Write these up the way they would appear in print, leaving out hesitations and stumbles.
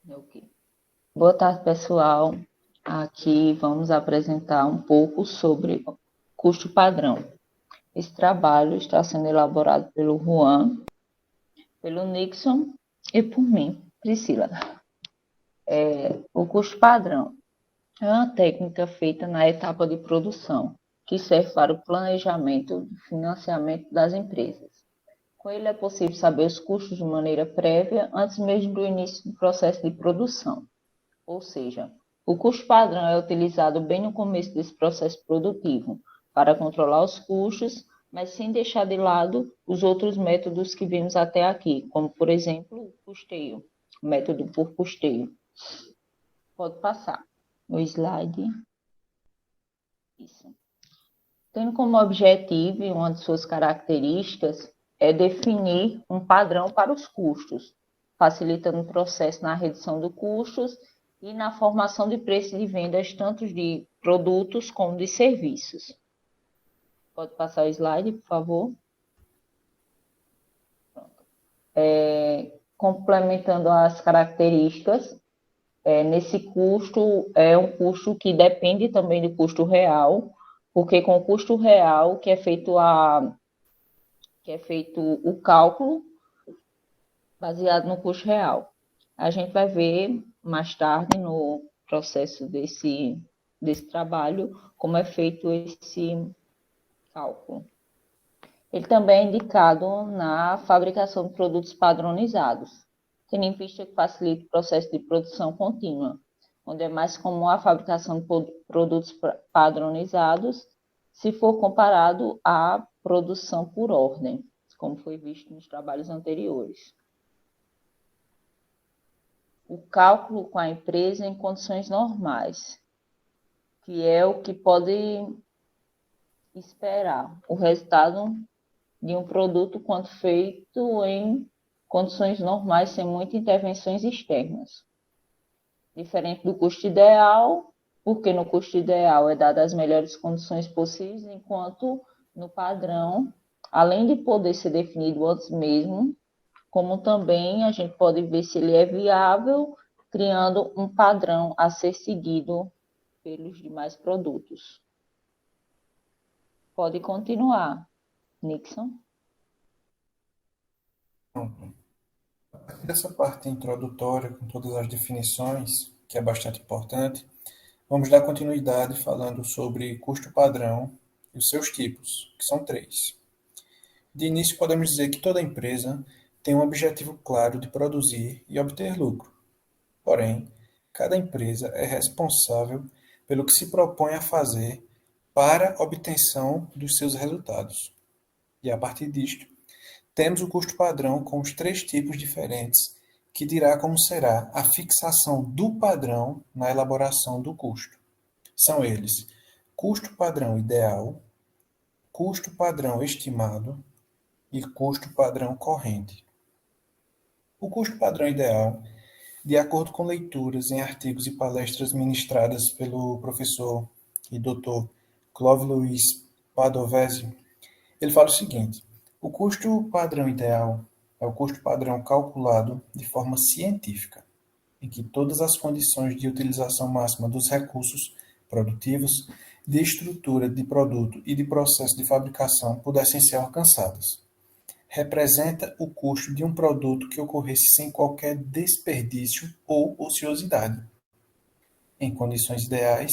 Ok. Boa tarde, pessoal. Aqui vamos apresentar um pouco sobre custo padrão. Esse trabalho está sendo elaborado pelo Juan, pelo Nixon e por mim, Priscila. O custo padrão é uma técnica feita na etapa de produção, que serve para o planejamento e financiamento das empresas. Com ele é possível saber os custos de maneira prévia antes mesmo do início do processo de produção. Ou seja, o custo padrão é utilizado bem no começo desse processo produtivo para controlar os custos, mas sem deixar de lado os outros métodos que vimos até aqui, como por exemplo o custeio, o método por custeio. Pode passar o slide. Isso. Tendo como objetivo e uma de suas características é definir um padrão para os custos, facilitando o processo na redução de custos e na formação de preços de vendas, tanto de produtos como de serviços. Pode passar o slide, por favor. Complementando as características, nesse custo é um custo que depende também do custo real, porque com o custo real que é feito o cálculo baseado no custo real. A gente vai ver mais tarde no processo desse trabalho como é feito esse cálculo. Ele também é indicado na fabricação de produtos padronizados, tendo em vista que facilita o processo de produção contínua, onde é mais comum a fabricação de produtos padronizados se for comparado à produção por ordem, como foi visto nos trabalhos anteriores. O cálculo com a empresa em condições normais, que é o que pode esperar o resultado de um produto quando feito em condições normais, sem muitas intervenções externas. Diferente do custo ideal, porque no custo ideal é dado as melhores condições possíveis, enquanto no padrão, além de poder ser definido antes mesmo, como também a gente pode ver se ele é viável, criando um padrão a ser seguido pelos demais produtos. Pode continuar, Nixon. Pronto. A partir dessa parte introdutória, com todas as definições, que é bastante importante, vamos dar continuidade falando sobre custo padrão e os seus tipos, que são três. De início, podemos dizer que toda empresa tem um objetivo claro de produzir e obter lucro. Porém, cada empresa é responsável pelo que se propõe a fazer para a obtenção dos seus resultados. E a partir disto, temos o custo padrão com os três tipos diferentes, que dirá como será a fixação do padrão na elaboração do custo. São eles: custo padrão ideal, custo padrão estimado e custo padrão corrente. O custo padrão ideal, de acordo com leituras em artigos e palestras ministradas pelo professor e doutor Clóvis Luiz Padovese, ele fala o seguinte: o custo padrão ideal é o custo padrão calculado de forma científica, em que todas as condições de utilização máxima dos recursos produtivos, de estrutura de produto e de processo de fabricação pudessem ser alcançadas. Representa o custo de um produto que ocorresse sem qualquer desperdício ou ociosidade, em condições ideais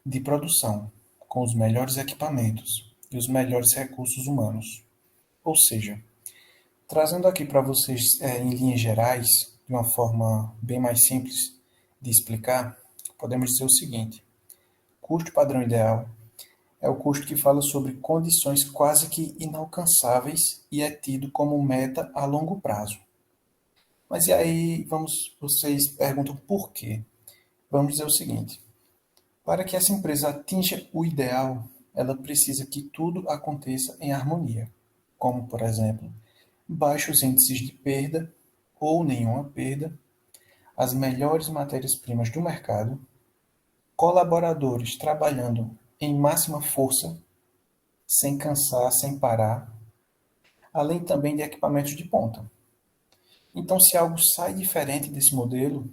de produção, com os melhores equipamentos e os melhores recursos humanos. Ou seja, trazendo aqui para vocês em linhas gerais, de uma forma bem mais simples de explicar, podemos dizer o seguinte: custo padrão ideal é o custo que fala sobre condições quase que inalcançáveis e é tido como meta a longo prazo. Mas e aí, vocês perguntam por quê? Vamos dizer o seguinte: para que essa empresa atinja o ideal, ela precisa que tudo aconteça em harmonia, como, por exemplo, baixos índices de perda ou nenhuma perda, as melhores matérias-primas do mercado, colaboradores trabalhando em máxima força, sem cansar, sem parar, além também de equipamentos de ponta. Então, se algo sai diferente desse modelo,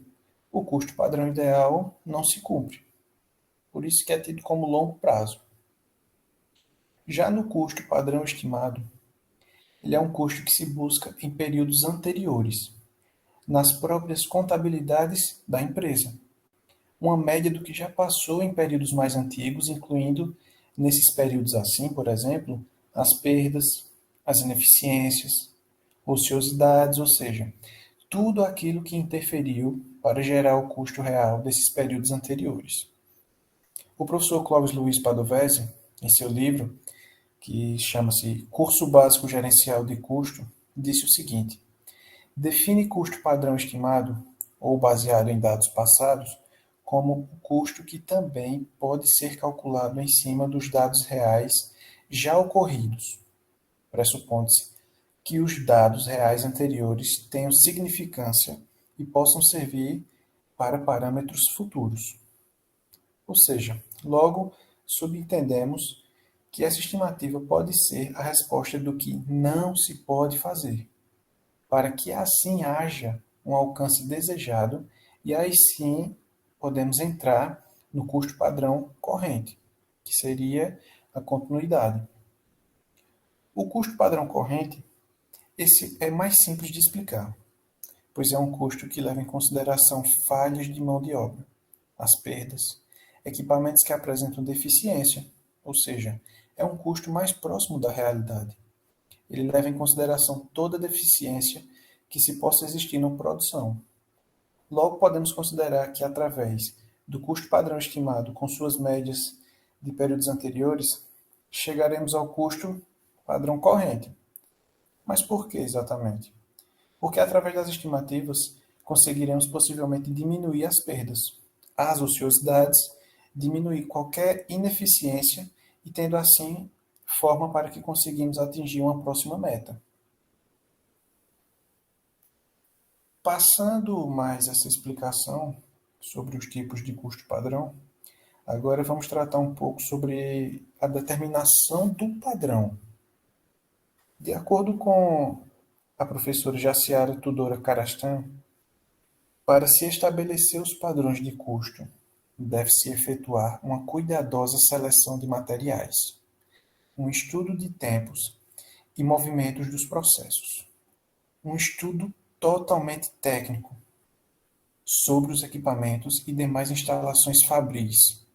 o custo padrão ideal não se cumpre. Por isso que é tido como longo prazo. Já no custo padrão estimado, ele é um custo que se busca em períodos anteriores, nas próprias contabilidades da empresa. Uma média do que já passou em períodos mais antigos, incluindo, nesses períodos assim, por exemplo, as perdas, as ineficiências, ociosidades, ou seja, tudo aquilo que interferiu para gerar o custo real desses períodos anteriores. O professor Clóvis Luiz Padovese, em seu livro, que chama-se Curso Básico Gerencial de Custo, disse o seguinte: define custo padrão estimado, ou baseado em dados passados, como o custo que também pode ser calculado em cima dos dados reais já ocorridos, pressupondo-se que os dados reais anteriores tenham significância e possam servir para parâmetros futuros. Ou seja, logo subentendemos que essa estimativa pode ser a resposta do que não se pode fazer, para que assim haja um alcance desejado e aí sim podemos entrar no custo padrão corrente, que seria a continuidade. O custo padrão corrente, esse é mais simples de explicar, pois é um custo que leva em consideração falhas de mão de obra, as perdas, equipamentos que apresentam deficiência, ou seja, é um custo mais próximo da realidade. Ele leva em consideração toda deficiência que se possa existir na produção. Logo, podemos considerar que, através do custo padrão estimado com suas médias de períodos anteriores, chegaremos ao custo padrão corrente. Mas por que exatamente? Porque, através das estimativas, conseguiremos possivelmente diminuir as perdas, as ociosidades, diminuir qualquer ineficiência e, tendo assim, forma para que conseguimos atingir uma próxima meta. Passando mais essa explicação sobre os tipos de custo padrão, agora vamos tratar um pouco sobre a determinação do padrão. De acordo com a professora Jaciara Tudora Carastan, para se estabelecer os padrões de custo, deve-se efetuar uma cuidadosa seleção de materiais, um estudo de tempos e movimentos dos processos, um estudo totalmente técnico sobre os equipamentos e demais instalações fabris.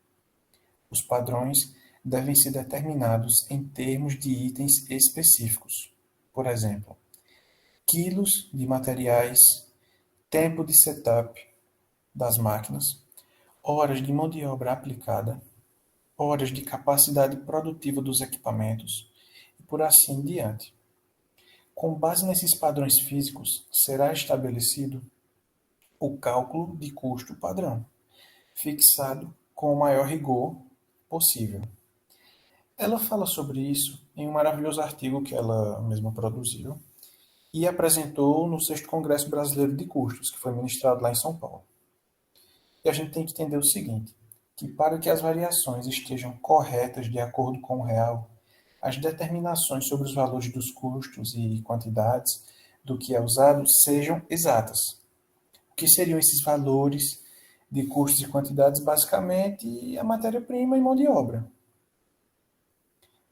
Os padrões devem ser determinados em termos de itens específicos, por exemplo, quilos de materiais, tempo de setup das máquinas, horas de mão de obra aplicada, horas de capacidade produtiva dos equipamentos e por assim em diante. Com base nesses padrões físicos, será estabelecido o cálculo de custo padrão, fixado com o maior rigor possível. Ela fala sobre isso em um maravilhoso artigo que ela mesma produziu e apresentou no 6º Congresso Brasileiro de Custos, que foi ministrado lá em São Paulo. E a gente tem que entender o seguinte, que para que as variações estejam corretas de acordo com o real, as determinações sobre os valores dos custos e quantidades do que é usado sejam exatas. O que seriam esses valores de custos e quantidades? Basicamente, a matéria-prima e mão de obra.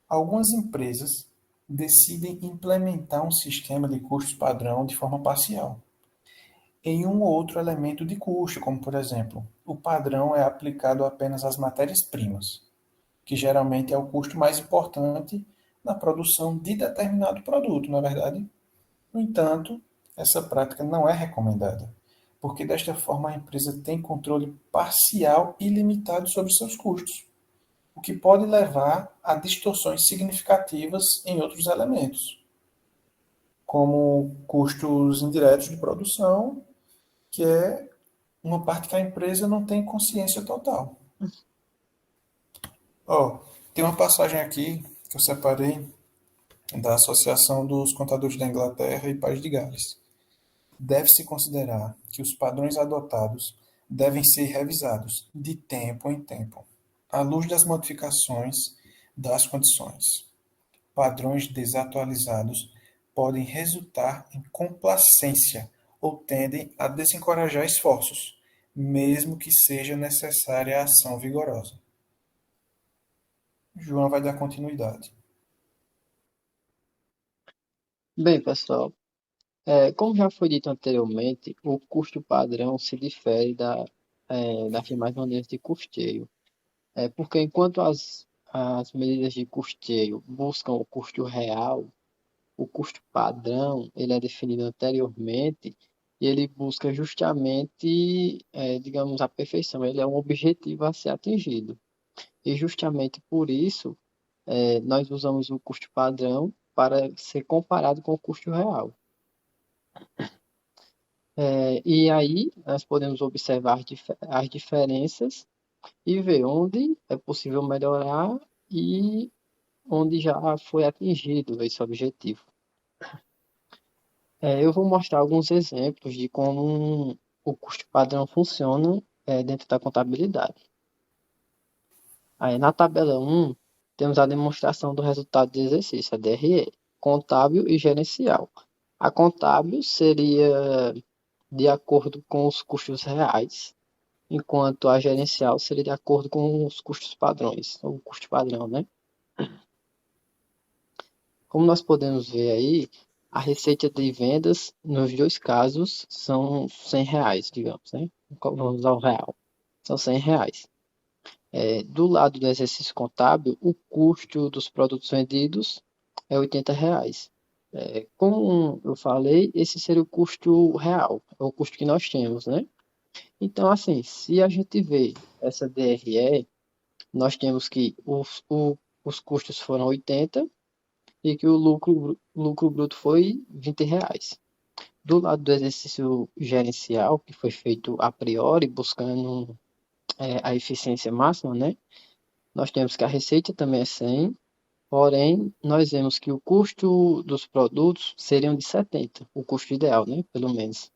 Algumas empresas decidem implementar um sistema de custos padrão de forma parcial em um ou outro elemento de custo, como por exemplo, o padrão é aplicado apenas às matérias-primas, que geralmente é o custo mais importante na produção de determinado produto, não é verdade? No entanto, essa prática não é recomendada, porque desta forma a empresa tem controle parcial e limitado sobre seus custos, o que pode levar a distorções significativas em outros elementos, como custos indiretos de produção, que é uma parte que a empresa não tem consciência total. Tem uma passagem aqui que eu separei da Associação dos Contadores da Inglaterra e País de Gales. Deve-se considerar que os padrões adotados devem ser revisados de tempo em tempo, à luz das modificações das condições. Padrões desatualizados podem resultar em complacência ou tendem a desencorajar esforços, mesmo que seja necessária a ação vigorosa. João vai dar continuidade. Bem, pessoal, como já foi dito anteriormente, o custo padrão se difere das demais maneiras de custeio. Porque enquanto as medidas de custeio buscam o custo real, o custo padrão ele é definido anteriormente e ele busca justamente, digamos, a perfeição. Ele é um objetivo a ser atingido. E justamente por isso, nós usamos o custo padrão para ser comparado com o custo real. E aí nós podemos observar as diferenças e ver onde é possível melhorar e onde já foi atingido esse objetivo. Eu vou mostrar alguns exemplos de como o custo padrão funciona dentro da contabilidade. Aí, na tabela 1, temos a demonstração do resultado de exercício, a DRE, contábil e gerencial. A contábil seria de acordo com os custos reais, enquanto a gerencial seria de acordo com os custos padrões, ou custo padrão, né? Como nós podemos ver aí, a receita de vendas, nos dois casos, são R$ 100, digamos, né? Vamos usar o real. São R$ 100. Do lado do exercício contábil, o custo dos produtos vendidos é R$ 80. Como eu falei, esse seria o custo real, é o custo que nós temos, né? Então, assim, se a gente vê essa DRE, nós temos que os custos foram 80 e que o lucro bruto foi R$ 20. Do lado do exercício gerencial, que foi feito a priori, buscando a eficiência máxima, né? Nós temos que a receita também é 100, porém, nós vemos que o custo dos produtos seriam de 70, o custo ideal, né? Pelo menos.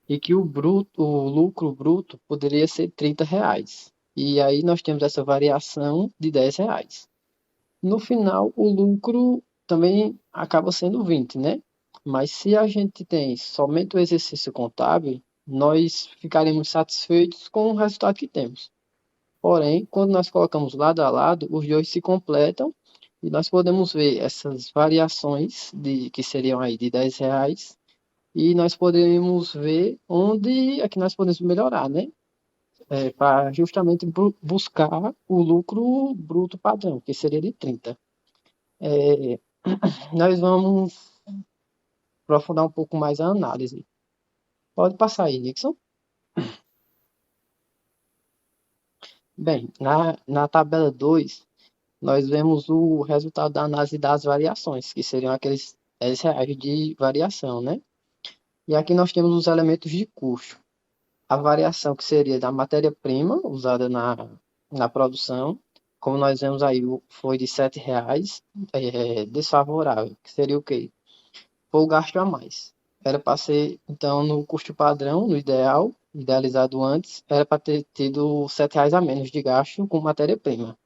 E que o lucro bruto poderia ser R$ 30. E aí nós temos essa variação de R$ 10. No final, o lucro também acaba sendo 20, né? Mas se a gente tem somente o exercício contábil, nós ficaremos satisfeitos com o resultado que temos. Porém, quando nós colocamos lado a lado, os dois se completam e nós podemos ver essas variações que seriam aí de R$ 10 e nós podemos ver onde é que nós podemos melhorar, né? Para justamente buscar o lucro bruto padrão, que seria de 30. É, nós vamos aprofundar um pouco mais a análise. Pode passar aí, Nixon. Bem, na tabela 2, nós vemos o resultado da análise das variações, que seriam aqueles R$ 10 de variação, né? E aqui nós temos os elementos de custo. A variação que seria da matéria-prima usada na produção, como nós vemos aí, foi de R$ 7, desfavorável, que seria o quê? Foi o gasto a mais. Era para ser, então, no custo padrão, no ideal, idealizado antes, era para ter tido R$ 7 a menos de gasto com matéria-prima.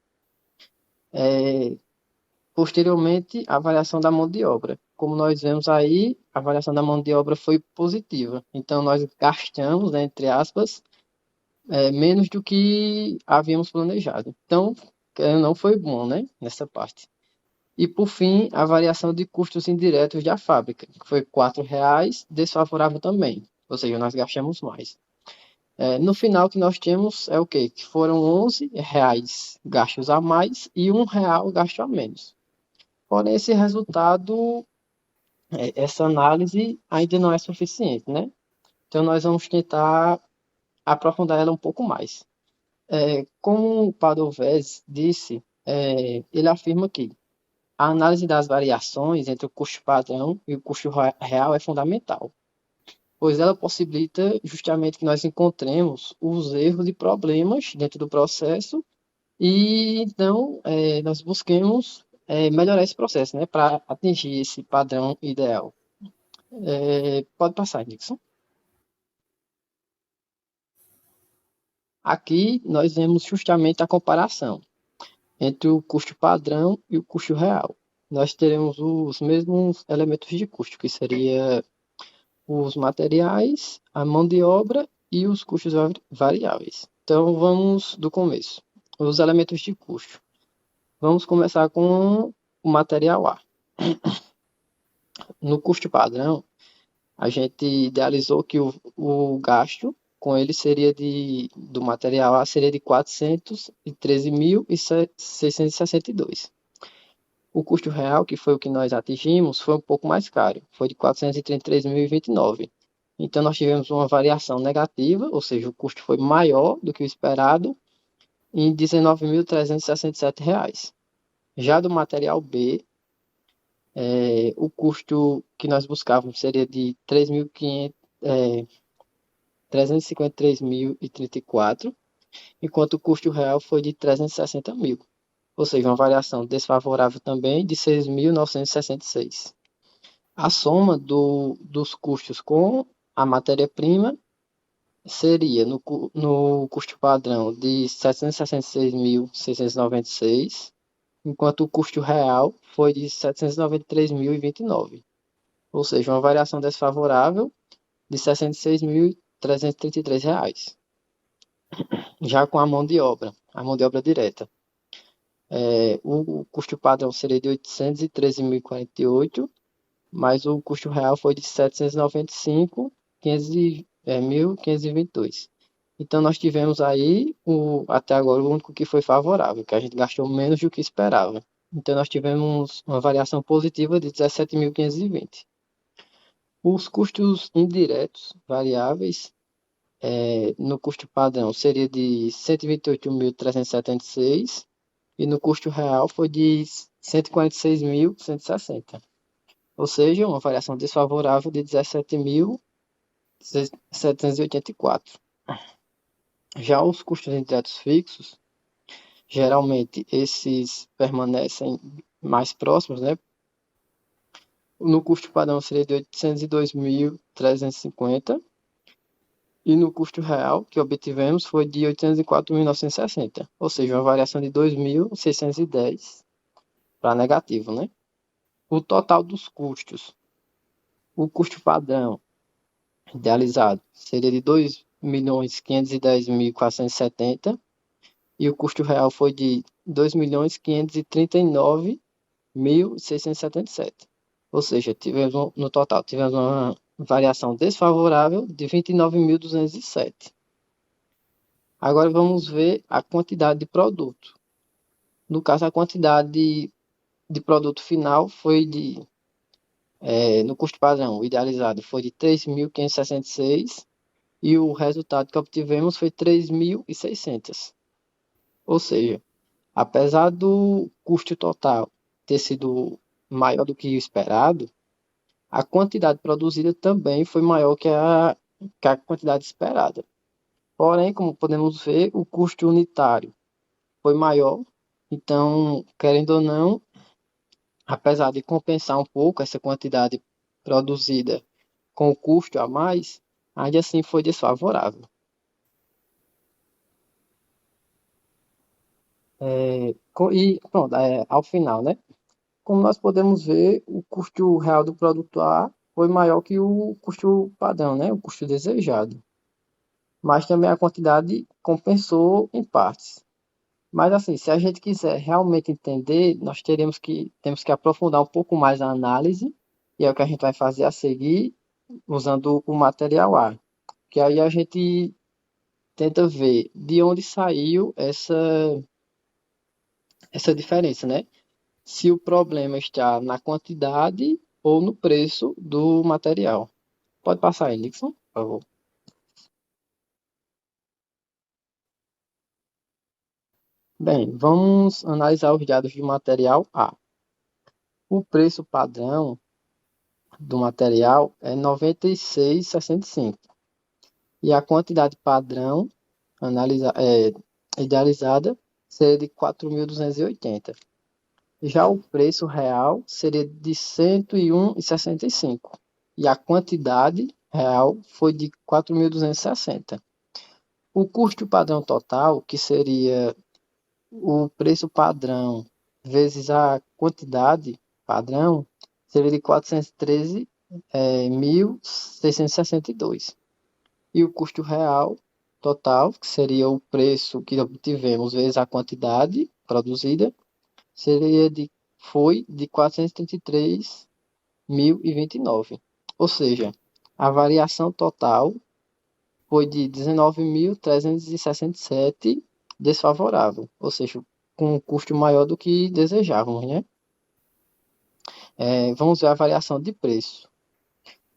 Posteriormente, a variação da mão de obra. Como nós vemos aí, a variação da mão de obra foi positiva. Então, nós gastamos, né, entre aspas, menos do que havíamos planejado. Então, não foi bom, né, nessa parte. E, por fim, a variação de custos indiretos da fábrica, que foi R$ 4, desfavorável também. Ou seja, nós gastamos mais. No final, o que nós temos é o quê? Que foram R$ 11 gastos a mais e R$ 1 gasto a menos. Porém, esse resultado, essa análise ainda não é suficiente, né? Então, nós vamos tentar aprofundar ela um pouco mais. Como o Padovez disse, ele afirma que a análise das variações entre o custo padrão e o custo real é fundamental, pois ela possibilita justamente que nós encontremos os erros e problemas dentro do processo e então nós busquemos melhorar esse processo, né, para atingir esse padrão ideal. Pode passar, Nixon. Aqui nós vemos justamente a comparação entre o custo padrão e o custo real. Nós teremos os mesmos elementos de custo, que seria os materiais, a mão de obra e os custos variáveis. Então, vamos do começo. Os elementos de custo. Vamos começar com o material A. No custo padrão, a gente idealizou que o gasto com ele do material A seria de 413.662. O custo real, que foi o que nós atingimos, foi um pouco mais caro, foi de 433.029. Então, nós tivemos uma variação negativa, ou seja, o custo foi maior do que o esperado, em R$ 19.367. Já do material B, o custo que nós buscávamos seria de 353.034, enquanto o custo real foi de 360 mil, ou seja, uma variação desfavorável também de 6.966. A soma dos custos com a matéria-prima seria no custo padrão de 766.696, enquanto o custo real foi de 793.029, ou seja, uma variação desfavorável de R$ 66.333. Já com a mão de obra direta, o custo padrão seria de 813.048, mas o custo real foi de 795.522. Então, nós tivemos aí, até agora, o único que foi favorável, que a gente gastou menos do que esperava. Então, nós tivemos uma variação positiva de 17.520. Os custos indiretos variáveis, no custo padrão, seria de 128.376 e no custo real foi de 146.160. Ou seja, uma variação desfavorável de 17.784. Já os custos indiretos fixos, geralmente esses permanecem mais próximos, né? No custo padrão seria de 802.350 e no custo real que obtivemos foi de 804.960, ou seja, uma variação de 2.610 para negativo, né? O total dos custos, o custo padrão idealizado seria de 2.510.470 e o custo real foi de 2.539.677. Ou seja, no total tivemos uma variação desfavorável de 29.207. Agora vamos ver a quantidade de produto. No caso, a quantidade de produto final foi no custo padrão, o idealizado foi de 3.566 e o resultado que obtivemos foi 3.600. Ou seja, apesar do custo total ter sido maior do que o esperado, a quantidade produzida também foi maior que a quantidade esperada. Porém, como podemos ver, o custo unitário foi maior. Então, querendo ou não, apesar de compensar um pouco essa quantidade produzida com o custo a mais, ainda assim foi desfavorável. E pronto, ao final, né? Como nós podemos ver, o custo real do produto A foi maior que o custo padrão, né? O custo desejado. Mas também a quantidade compensou em partes. Mas assim, se a gente quiser realmente entender, nós temos que aprofundar um pouco mais a análise, e é o que a gente vai fazer a seguir, usando o material A. Que aí a gente tenta ver de onde saiu essa diferença, né? Se o problema está na quantidade ou no preço do material. Pode passar aí, Nixon, por favor. Bem, vamos analisar os dados do material A. O preço padrão do material é 96,65 e a quantidade padrão idealizada seria de 4.280. Já o preço real seria de 101,65 e a quantidade real foi de 4.260. O custo padrão total, que seria o preço padrão vezes a quantidade padrão, seria de 413.662. E o custo real total, que seria o preço que obtivemos vezes a quantidade produzida, foi de 433.029. Ou seja, a variação total foi de 19.367 desfavorável, ou seja, com um custo maior do que desejávamos, né? Vamos ver a variação de preço.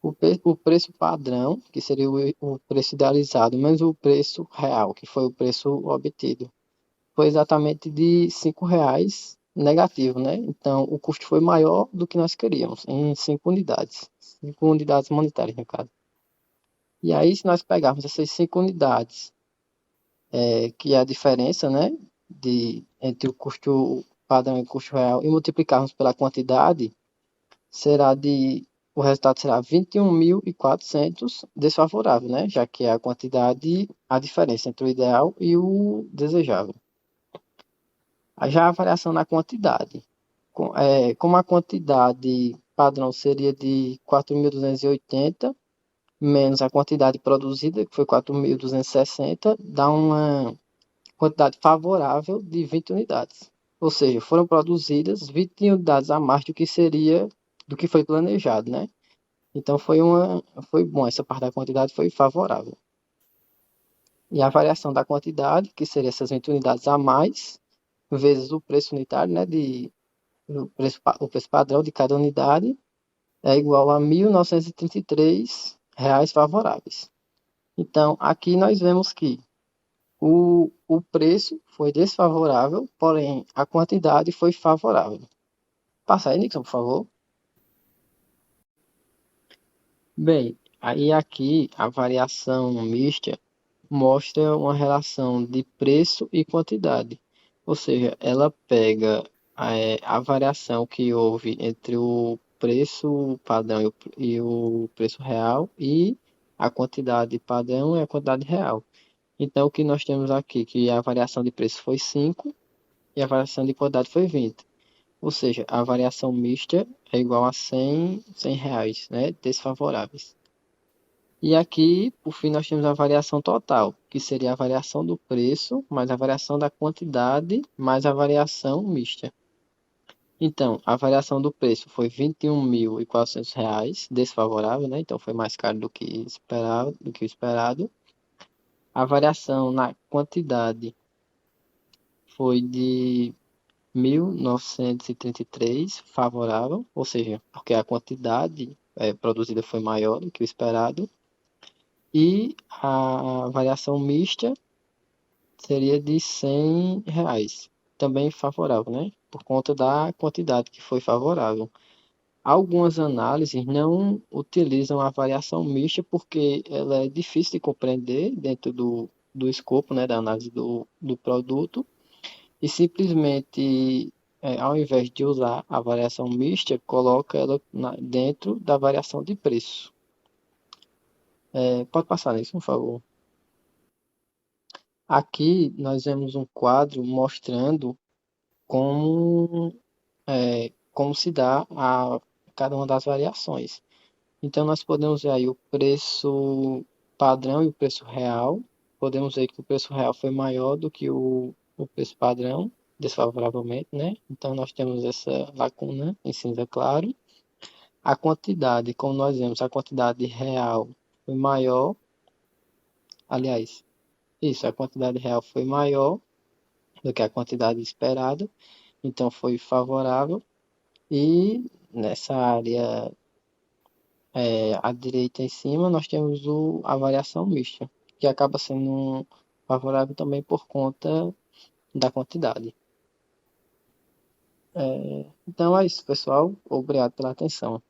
O preço padrão, que seria o preço idealizado, menos o preço real, que foi o preço obtido, foi exatamente de R$ 5 negativo, né? Então, o custo foi maior do que nós queríamos, em 5 unidades monetárias, no caso. E aí, se nós pegarmos essas 5 unidades, que é a diferença, né, entre o custo padrão e o custo real, e multiplicarmos pela quantidade, será de o resultado será 21.400 desfavorável, né? Já que é a quantidade, a diferença entre o ideal e o desejável. Já a variação na quantidade. Como a quantidade padrão seria de 4.280, menos a quantidade produzida, que foi 4.260, dá uma quantidade favorável de 20 unidades. Ou seja, foram produzidas 20 unidades a mais do que foi planejado, né? Então foi bom, essa parte da quantidade foi favorável. E a variação da quantidade, que seria essas 20 unidades a mais, vezes o preço unitário, né, o preço padrão de cada unidade, é igual a R$ 1.933 favoráveis. Então, aqui nós vemos que o preço foi desfavorável, porém a quantidade foi favorável. Passa aí, Nixon, por favor. Bem, aí aqui a variação mista mostra uma relação de preço e quantidade. Ou seja, ela pega a variação que houve entre o preço padrão e o preço real e a quantidade padrão e a quantidade real. Então, o que nós temos aqui, que a variação de preço foi 5 e a variação de quantidade foi 20. Ou seja, a variação mista é igual a 100 reais, né, desfavoráveis. E aqui, por fim, nós temos a variação total, que seria a variação do preço, mais a variação da quantidade, mais a variação mista. Então, a variação do preço foi R$ 21.400, desfavorável, né? Então foi mais caro do que o esperado. A variação na quantidade foi de 1.933, favorável, ou seja, porque a quantidade produzida foi maior do que o esperado. E a variação mista seria de R$ 100, também favorável, né? Por conta da quantidade que foi favorável. Algumas análises não utilizam a variação mista porque ela é difícil de compreender dentro do escopo, né, da análise do produto e simplesmente, ao invés de usar a variação mista, coloca ela dentro da variação de preço. Pode passar nisso, por favor. Aqui nós vemos um quadro mostrando como, como se dá a cada uma das variações. Então, nós podemos ver aí o preço padrão e o preço real. Podemos ver que o preço real foi maior do que o preço padrão, desfavoravelmente, né? Então, nós temos essa lacuna em cinza claro. A quantidade, como nós vemos, a quantidade real foi maior. Aliás, a quantidade real foi maior do que a quantidade esperada, então foi favorável. E nessa área à direita em cima, nós temos a variação mista, que acaba sendo favorável também por conta da quantidade. Então é isso, pessoal. Obrigado pela atenção.